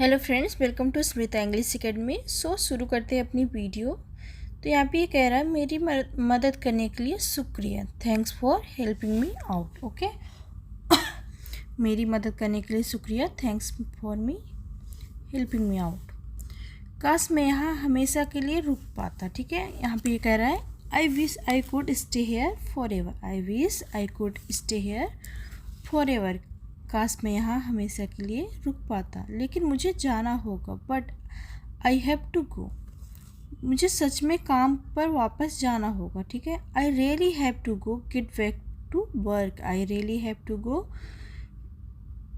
Hello friends, welcome to Smita English academy. शुरू करते हैं अपनी वीडियो। तो यहाँ पे ये कह रहा है मेरी मदद करने के लिए शुक्रिया, thanks for helping me out. Okay, मेरी मदद करने के लिए शुक्रिया, thanks for me helping me out. काश मैं यहाँ हमेशा के लिए रुक पाता। ठीक है, यहाँ पे ये कह रहा है I wish I could stay here for ever. I wish I could stay here for ever. काश मैं यहाँ हमेशा के लिए रुक पाता, लेकिन मुझे जाना होगा। But I have to go. मुझे सच में काम पर वापस जाना होगा। ठीक है, I really have to go get back to work. I really have to go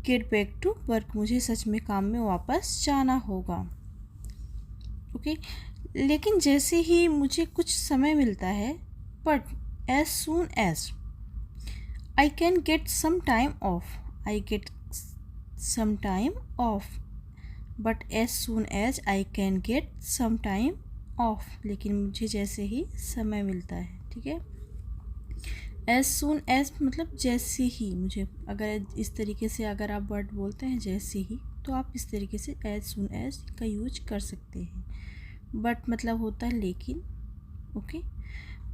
get back to work. मुझे सच में काम में वापस जाना होगा। ओके, लेकिन जैसे ही मुझे कुछ समय मिलता है, but as soon as I can get some time off. I get some time off, but as soon as I can get some time off, लेकिन मुझे जैसे ही समय मिलता है। ठीक है, as soon as मतलब जैसे ही। मुझे अगर इस तरीके से अगर आप वर्ड बोलते हैं जैसे ही, तो आप इस तरीके से as soon as का यूज कर सकते हैं। but मतलब होता है लेकिन। ओके,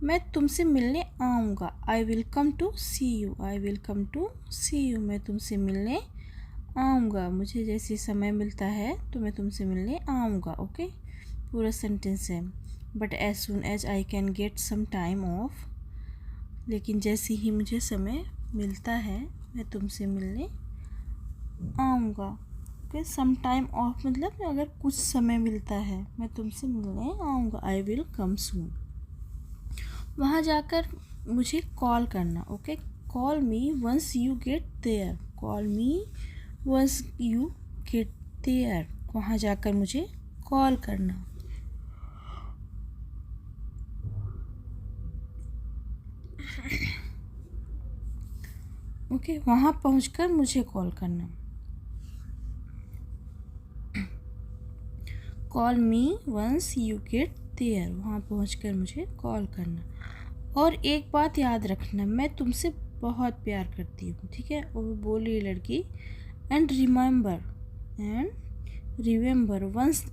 मैं तुमसे मिलने आऊँगा। I will come to see you. I will come to see you. मैं तुमसे मिलने आऊँगा। मुझे जैसे समय मिलता है तो मैं तुमसे मिलने आऊँगा। ओके, पूरा सेंटेंस है। But as soon as I can get some time off, लेकिन जैसे ही मुझे समय मिलता है मैं तुमसे मिलने आऊँगा। ओके, सम टाइम ऑफ मतलब अगर कुछ समय मिलता है मैं तुमसे मिलने आऊँगा। I will come soon. वहाँ जाकर मुझे कॉल करना। Okay, call me once you get there. Call me once you get there. वहाँ जाकर मुझे कॉल करना। ओके, वहाँ पहुँचकर मुझे कॉल करना। Call me once you get there. वहाँ पहुँचकर मुझे कॉल करना। और एक बात याद रखना, मैं तुमसे बहुत प्यार करती हूँ। ठीक है, और बोली लड़की, and remember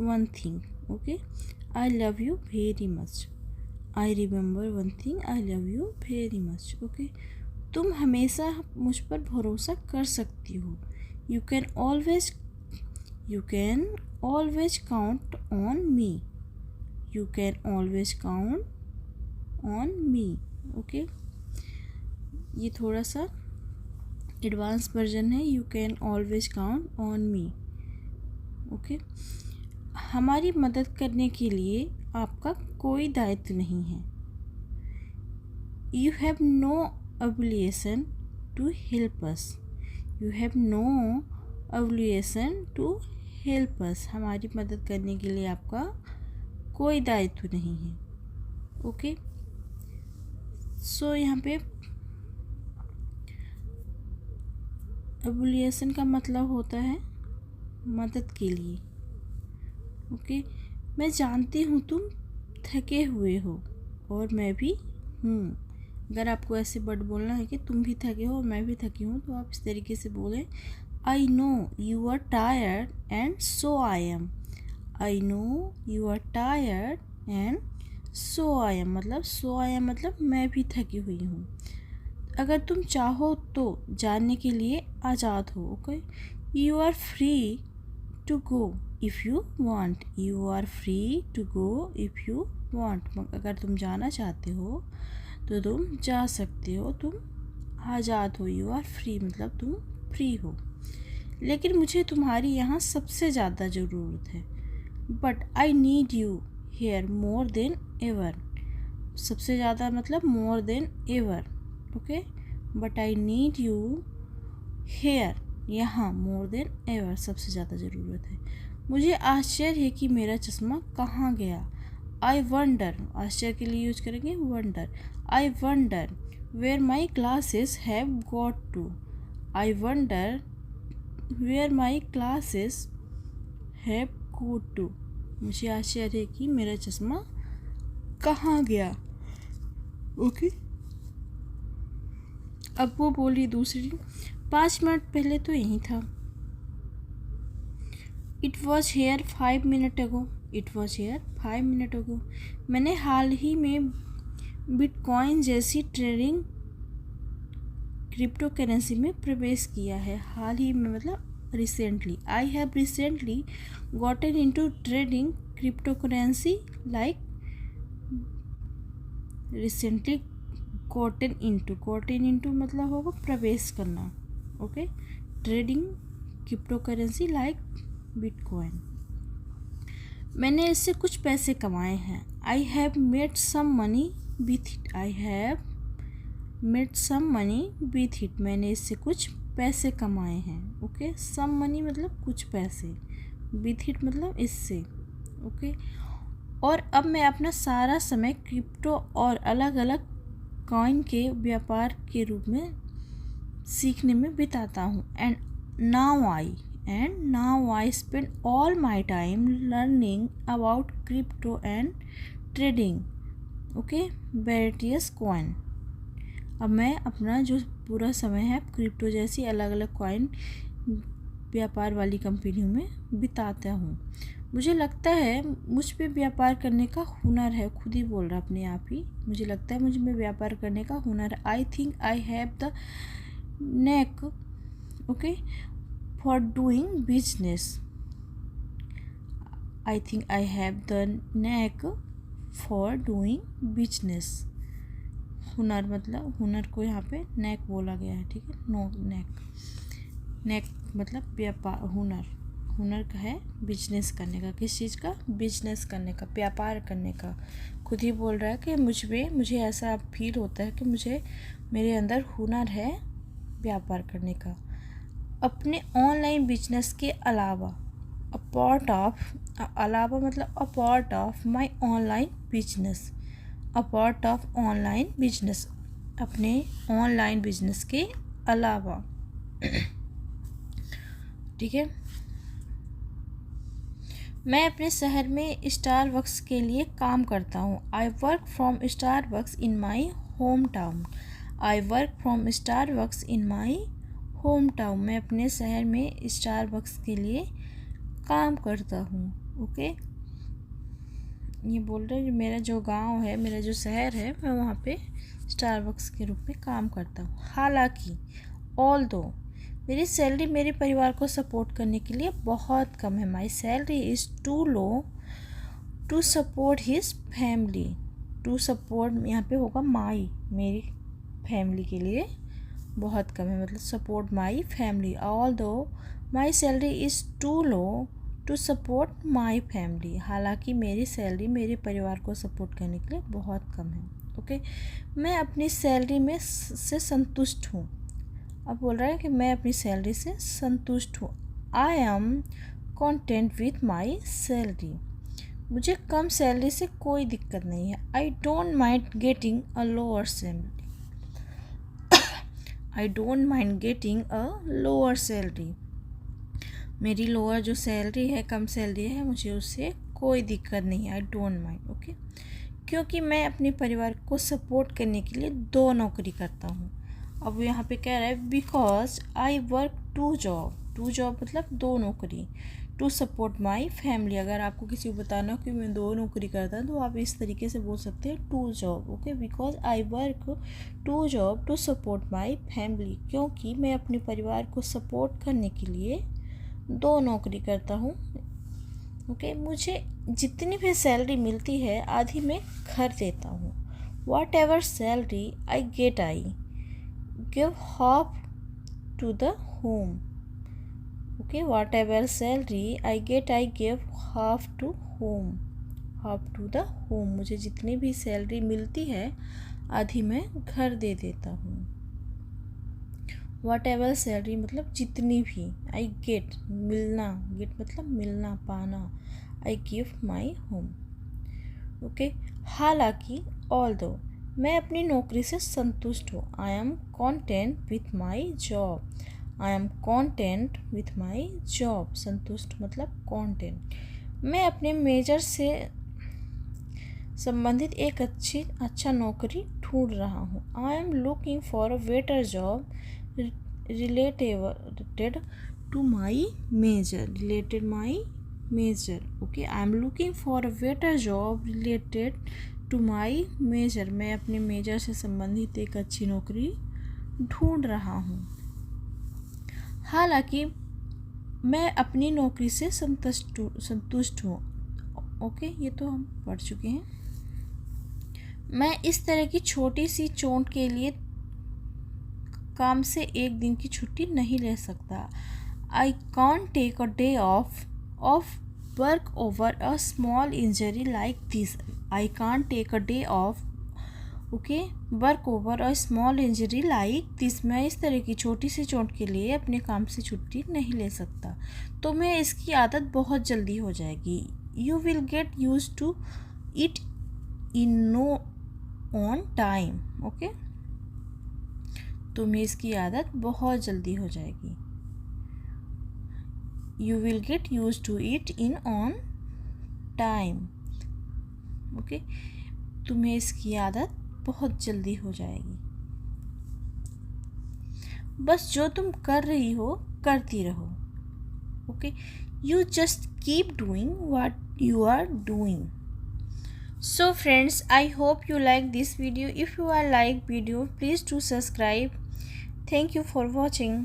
one thing. Okay, I love you very much. I remember one thing, I love you very much. Okay, तुम हमेशा मुझ पर भरोसा कर सकती हो। You can always count on me. You can always count on me. Okay, ये थोड़ा सा एडवांस वर्जन है। You can always count on me. Okay, हमारी मदद करने के लिए आपका कोई दायित्व नहीं है। You have no obligation to help us. You have no obligation to help us. हमारी मदद करने के लिए आपका कोई दायित्व नहीं है। ओके, यहाँ पे ऑब्लिगेशन का मतलब होता है मदद के लिए। ओके, मैं जानती हूँ तुम थके हुए हो और मैं भी हूँ। अगर आपको ऐसे वर्ड बोलना है कि तुम भी थके हो और मैं भी थकी हूँ, तो आप इस तरीके से बोलें, I know you are tired and so I am. I know you are tired and so I am मतलब सो आई एम मतलब मैं भी थकी हुई हूँ। अगर तुम चाहो तो जानने के लिए आज़ाद हो। Okay, you are free to go if you want. You are free to go if you want. अगर तुम जाना चाहते हो तो तुम जा सकते हो, तुम आज़ाद हो। यू आर फ्री मतलब तुम फ्री हो। लेकिन मुझे तुम्हारी यहाँ सबसे ज़्यादा ज़रूरत है। But I need you here more than ever. सबसे ज़्यादा मतलब more than ever. Okay, but I need you here, यहाँ मोर देन एवर सबसे ज़्यादा ज़रूरत है। मुझे आश्चर्य है कि मेरा चश्मा कहाँ गया। आई वंडर, आश्चर्य के लिए यूज करेंगे wonder. I wonder where my glasses have got to. I wonder where my glasses have got to. मुझे आश्चर्य है कि मेरा चश्मा कहाँ गया। ओके, अब वो बोली दूसरी, 5 मिनट पहले तो यहीं था। It was here 5 minute ago. It was here 5 minute ago. मैंने हाल ही में बिटकॉइन जैसी ट्रेडिंग क्रिप्टो करेंसी में प्रवेश किया है। हाल ही में मतलब recently. I have recently gotten into trading crypto currency like recently gotten into मतलब होगा प्रवेश करना। Okay, trading crypto currency like bitcoin. मैंने इससे कुछ पैसे कमाए हैं। I have made some money with it. I have made some money with it. मैंने इससे कुछ पैसे कमाए हैं। ओके, सम मनी मतलब कुछ पैसे, विथ इट मतलब इससे। ओके, और अब मैं अपना सारा समय क्रिप्टो और अलग अलग कॉइन के व्यापार के रूप में सीखने में बिताता हूँ। And now I spend all my time learning about crypto and trading okay various coin. अब मैं अपना जो पूरा समय है क्रिप्टो जैसी अलग अलग कॉइन व्यापार वाली कंपनियों में बिताता हूँ। मुझे लगता है मुझ पे व्यापार करने का हुनर है। खुद ही बोल रहा अपने आप ही, मुझे लगता है मुझ में व्यापार करने का हुनर है। I think I have the neck okay for doing business. I think I have the neck for doing business. हुनर मतलब हुनर को यहाँ पे नेक बोला गया है, ठीक है। नो नेक मतलब व्यापार, हुनर का है बिजनेस करने का। किस चीज़ का? बिजनेस करने का, व्यापार करने का। खुद ही बोल रहा है कि मुझे ऐसा फील होता है कि मेरे अंदर हुनर है व्यापार करने का। अपने ऑनलाइन बिजनेस के अलावा मतलब a part of my online business. A part of online business, अपने ऑनलाइन बिजनेस के अलावा, ठीक है। मैं अपने शहर में स्टारबक्स के लिए काम करता हूँ। I work from Starbucks in my home town. I work from Starbucks in my home town. मैं अपने शहर में स्टारबक्स के लिए काम करता हूँ। ओके, ये बोल रहे हैं मेरा जो गांव है, मेरा जो शहर है, मैं वहाँ पे स्टारबक्स के रूप में काम करता हूँ। हालांकि ऑल्दो मेरी सैलरी मेरे परिवार को सपोर्ट करने के लिए बहुत कम है। My salary is too low to support his family. To support यहाँ पे होगा माई, मेरी फैमिली के लिए बहुत कम है, मतलब support my family. Although my salary is too low to support my family. हालांकि मेरी सैलरी मेरे परिवार को सपोर्ट करने के लिए बहुत कम है। ओके, मैं अपनी सैलरी में से संतुष्ट हूँ। अब बोल रहा है कि मैं अपनी सैलरी से संतुष्ट हूँ। I am content with my salary. मुझे कम सैलरी से कोई दिक्कत नहीं है। I don't mind getting a lower salary. I don't mind getting a lower salary. मेरी लोअर जो सैलरी है, कम सैलरी है, मुझे उससे कोई दिक्कत नहीं है। आई डोंट माइंड ओके, क्योंकि मैं अपने परिवार को सपोर्ट करने के लिए 2 नौकरी करता हूँ। अब यहाँ पे कह रहा है बिकॉज आई वर्क 2 जॉब मतलब 2 नौकरी। टू सपोर्ट माई फैमिली, अगर आपको किसी को बताना हो कि मैं 2 नौकरी करता हूँ तो आप इस तरीके से बोल सकते हैं 2 job. Okay, because I work 2 job to support my family, क्योंकि मैं अपने परिवार को सपोर्ट करने के लिए 2 नौकरी करता हूँ। ओके, मुझे जितनी भी सैलरी मिलती है आधी मैं घर देता हूँ। Whatever salary I get I give half to the home. Okay, whatever salary I get I give half to the home. मुझे जितनी भी सैलरी मिलती है आधी मैं घर दे देता हूँ। वॉट एवर सैलरी मतलब जितनी भी, आई गेट मिलना, गेट मतलब मिलना पाना, I give my home. Okay, हालांकि ऑल्दो मैं अपनी नौकरी से संतुष्ट हूँ। I am content with my job. I am content with my job. संतुष्ट मतलब कॉन्टेंट। मैं अपने मेजर से संबंधित एक अच्छा नौकरी ढूंढ रहा हूँ। I am looking for a better job related to my major, related my major. Okay, I am looking for a better job related to my major. मैं अपने मेजर से संबंधित एक अच्छी नौकरी ढूंढ रहा हूँ। हालांकि मैं अपनी नौकरी से संतुष्ट हूँ। ओके, ये तो हम पढ़ चुके हैं। मैं इस तरह की छोटी सी चोट के लिए काम से एक दिन की छुट्टी नहीं ले सकता। I can't take a day off work over a small injury like this. I can't take a day off work over a small injury like this. मैं इस तरह की छोटी सी चोट के लिए अपने काम से छुट्टी नहीं ले सकता। तो मैं इसकी आदत बहुत जल्दी हो जाएगी। You will get used to it in no on time. Okay, तुम्हें इसकी आदत बहुत जल्दी हो जाएगी। You will get used to it in on time. Okay, तुम्हें इसकी आदत बहुत जल्दी हो जाएगी। बस जो तुम कर रही हो करती रहो। Okay, you just keep doing what you are doing. So friends, I hope you like this video. If you are like video, please do subscribe. Thank you for watching.